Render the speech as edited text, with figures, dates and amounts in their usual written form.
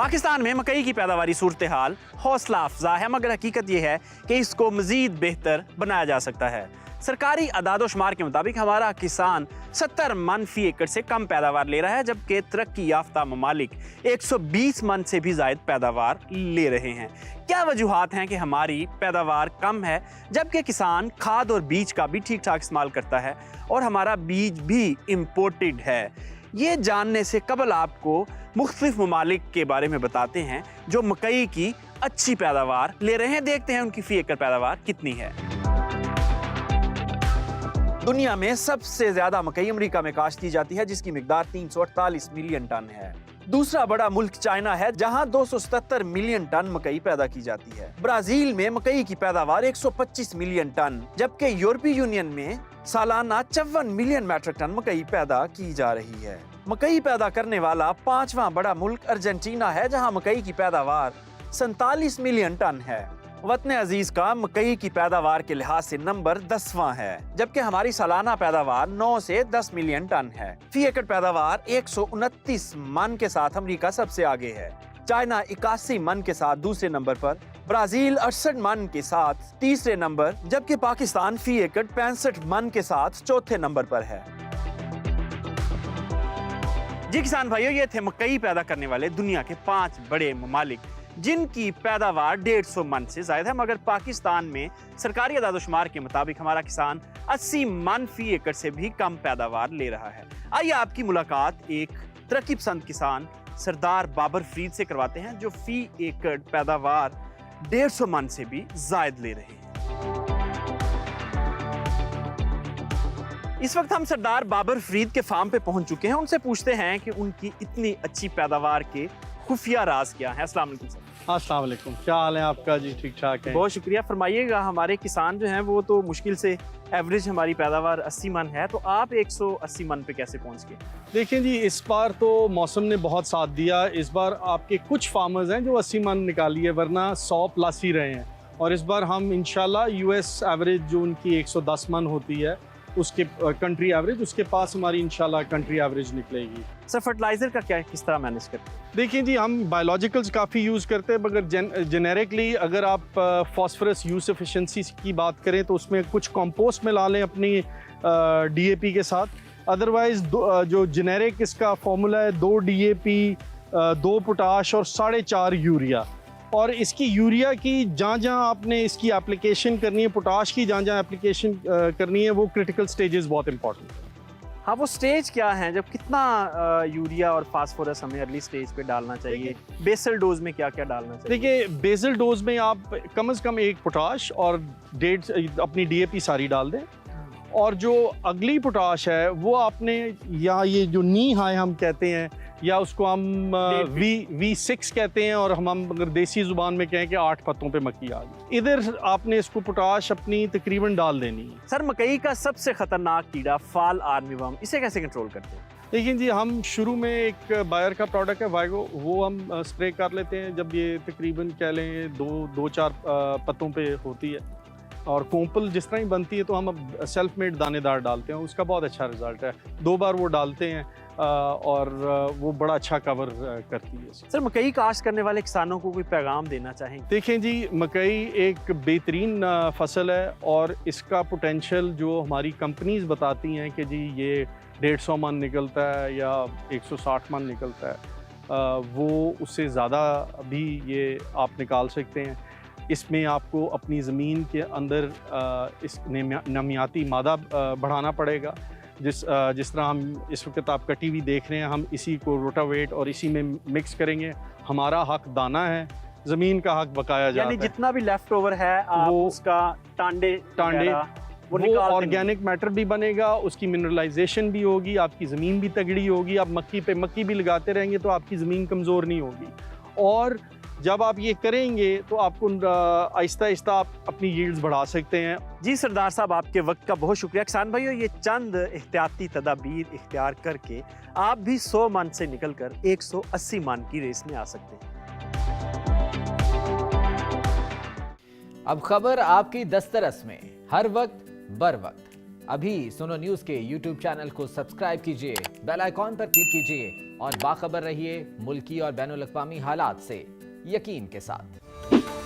पाकिस्तान में मकई की पैदावारी सूरत हाल हौसला अफजा है, मगर हकीकत यह है कि इसको मजीद बेहतर बनाया जा सकता है। सरकारी अदादोशुमार के मुताबिक हमारा किसान 70 मन फी एकड़ से कम पैदावार ले रहा है, जबकि तरक्की याफ्ता ममालिक 120 मन से भी ज़ायद पैदावार ले रहे हैं। क्या वजूहात हैं कि हमारी पैदावार कम है जबकि किसान खाद और बीज का भी ठीक ठाक इस्तेमाल करता है और हमारा बीज भी इम्पोर्टेड है? ये जानने से कबल आपको मुख्तलिफ ममालिक के बारे में बताते हैं जो मकई की अच्छी पैदावार ले रहे हैं। देखते हैं उनकी फी एकड़ पैदावार कितनी है। दुनिया में सबसे ज्यादा मकई अमेरिका में काश्त की जाती है, जिसकी मिकदार 348 मिलियन टन है। दूसरा बड़ा मुल्क चाइना है, जहां 277 मिलियन टन मकई पैदा की जाती है। ब्राजील में मकई की पैदावार 125 मिलियन टन, जबकि यूरोपीय यूनियन में सालाना 54 मिलियन मैट्रिक टन मकई पैदा की जा रही है। मकई पैदा करने वाला पांचवां बड़ा मुल्क अर्जेंटीना है, जहां मकई की पैदावार 47 मिलियन टन है। वतन अजीज का मकई की पैदावार के लिहाज से नंबर 10वां है, जबकि हमारी सालाना पैदावार 9 से 10 मिलियन टन है। फी एकड़ पैदावार 129 मन के साथ अमेरिका सबसे आगे है। चाइना 81 मन के साथ दूसरे नंबर पर, ब्राजील 68 मन के साथ तीसरे नंबर, जबकि पाकिस्तान फी एकड़ 65 मन के साथ चौथे नंबर पर है। जी किसान भाइयों, ये थे मकई पैदा करने वाले दुनिया के 5 बड़े ममालिक जिनकी पैदावार 150 मन से ज्यादा है, मगर पाकिस्तान में सरकारी अदादोशुमार के मुताबिक हमारा किसान 80 मन फी एकड़ से भी कम पैदावार ले रहा है। आइए आपकी मुलाकात एक तरक्की पसंद किसान सरदार बाबर फरीद से करवाते हैं, जो फी एकड़ पैदावार 150 मन से भी जायद ले रहे हैं। इस वक्त हम सरदार बाबर फरीद के फार्म पे पहुंच चुके हैं। उनसे पूछते हैं कि उनकी इतनी अच्छी पैदावार के खुफिया राज क्या है। अस्सलाम वालेकुम सर। अस्सलाम वालेकुम, क्या हाल है आपका? जी ठीक ठाक है। बहुत शुक्रिया। फरमाइएगा, हमारे किसान जो हैं वो तो मुश्किल से एवरेज हमारी पैदावार 80 मन है, तो आप 180 मन पे कैसे पहुंच गए? देखिए जी, इस बार तो मौसम ने बहुत साथ दिया। इस बार आपके कुछ फार्मर्स हैं जो 80 मन निकाली है, वरना 100 प्लस ही रहे हैं। और इस बार हम इंशाल्लाह यूएस एवरेज जो उनकी 110 मन होती है, उसके कंट्री एवरेज, उसके पास हमारी इंशाल्लाह कंट्री एवरेज निकलेगी। सर फर्टिलाइजर का क्या किस तरह मैनेज करते हैं? देखिए जी, हम बायोलॉजिकल्स काफ़ी यूज़ करते हैं, मगर जेनेरिकली अगर आप फॉस्फोरस यूज एफिशिएंसी की बात करें तो उसमें कुछ कंपोस्ट मिला लें अपनी डीएपी के साथ। अदरवाइज जो जेनेरिक इसका फॉर्मूला है 2 डीएपी, 2 पोटाश और 4.5 यूरिया। और इसकी यूरिया की जहाँ जहाँ आपने इसकी एप्लीकेशन करनी है, पोटाश की जहाँ जहाँ एप्लीकेशन करनी है, वो क्रिटिकल स्टेजेस बहुत इंपॉर्टेंट है। हाँ, वो स्टेज क्या है जब कितना यूरिया और फास्फोरस हमें अर्ली स्टेज पे डालना चाहिए? बेसल डोज में क्या क्या डालना चाहिए? देखिए, बेसल डोज में आप कम से कम 1 पोटाश और 1.5 अपनी डीएपी सारी डाल दें। और जो अगली पोटाश है वो आपने, या ये जो नी हाई हम कहते हैं, या उसको हम V6 कहते हैं, और हम अगर देसी जुबान में कहें कि 8 पत्तों पे मक्की आ गई, इधर आपने इसको पोटाश अपनी तकरीबन डाल देनी है। सर मकई का सबसे खतरनाक कीड़ा फाल आर्मीवर्म, इसे कैसे कंट्रोल करते हैं? देखिए जी, हम शुरू में एक बायर का प्रोडक्ट है वाइगो, वो हम स्प्रे कर लेते हैं जब ये तकरीबन कह लें 2-4 पत्तों पे होती है। और कोंपल जिस तरह ही बनती है तो हम अब सेल्फ मेड दानेदार डालते हैं, उसका बहुत अच्छा रिजल्ट है। 2 बार वो डालते हैं और वो बड़ा अच्छा कवर करती है। सर मकई काश्त करने वाले किसानों को कोई पैगाम देना चाहेंगे? देखें जी, मकई एक बेहतरीन फसल है और इसका पोटेंशियल जो हमारी कंपनीज बताती हैं कि जी ये 150 मन निकलता है या 160 मन निकलता है, वो उससे ज़्यादा भी ये आप निकाल सकते हैं। इसमें आपको अपनी ज़मीन के अंदर इस नमियाती मादा बढ़ाना पड़ेगा। जिस तरह हम इस वक्त आप कटी हुई देख रहे हैं, हम इसी को रोटावेट और इसी में मिक्स करेंगे। हमारा हक दाना है, ज़मीन का हक बकाया जाता है। जितना भी लेफ्ट ओवर है आप वो उसका टांडे वो ऑर्गेनिक मैटर भी बनेगा, उसकी मिनरलाइजेशन भी होगी, आपकी ज़मीन भी तगड़ी होगी। आप मक्की पे मक्की भी लगाते रहेंगे तो आपकी ज़मीन कमज़ोर नहीं होगी। और जब आप ये करेंगे तो आपको आहिस्ता आहिस्ता आप अपनी यील्ड्स बढ़ा सकते हैं। जी सरदार साहब, आपके वक्त का बहुत शुक्रिया। किसान भाइयों, ये चंद एहतियाती तदाबीर इख्तियार करके आप भी 100 मन से निकलकर 180 मन की रेस में आ सकते हैं। अब खबर आपकी दस्तरस में, हर वक्त बर वक्त। अभी सुनो न्यूज के यूट्यूब चैनल को सब्सक्राइब कीजिए, बेल आइकॉन पर क्लिक कीजिए और बाखबर रहिए मुल्की और बैनुल अक़वामी हालात से यकीन के साथ।